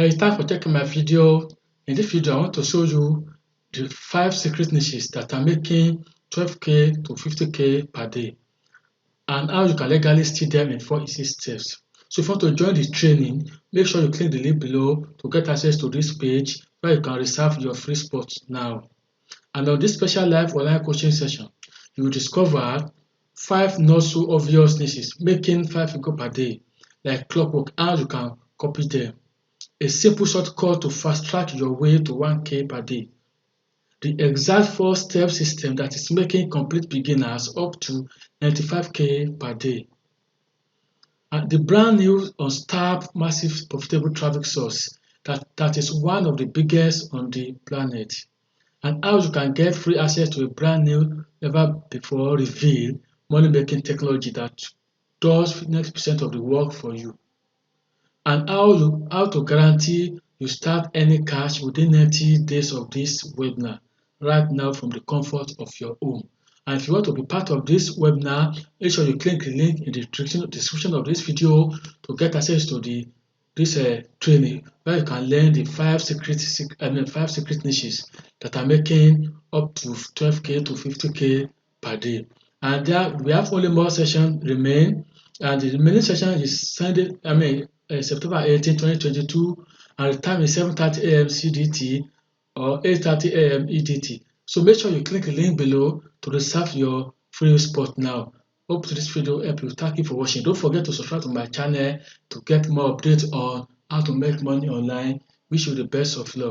It's time for checking my video. In this video, I want to show you the 5 secret niches that are making 12k to 50k per day and how you can legally steal them in 4 easy steps. So if you want to join the training, make sure you click the link below to get access to this page where you can reserve your free spot now. And on this special live online coaching session, you will discover 5 not so obvious niches making 5 figures per day like clockwork, how you can copy them. A simple shortcut to fast-track your way to 1k per day. The exact 4-step system that is making complete beginners up to 95k per day. And the brand new untapped massive profitable traffic source that is one of the biggest on the planet. And how you can get free access to a brand new, never before revealed money-making technology that does 90% of the work for you. And how to guarantee you start earning cash within 90 days of this webinar right now from the comfort of your home. And if you want to be part of this webinar, make sure you click the link in the description of this video to get access to this training where you can learn the 5 secret niches that are making up to 12k to 50k per day. And there we have only more sessions remain, and the remaining session is September 18, 2022, and the time is 7:30 a.m. CDT or 8:30 a.m. EDT. So make sure you click the link below to reserve your free spot now. Hope this video helped you. Thank you for watching. Don't forget to subscribe to my channel to get more updates on how to make money online. Wish you the best of luck.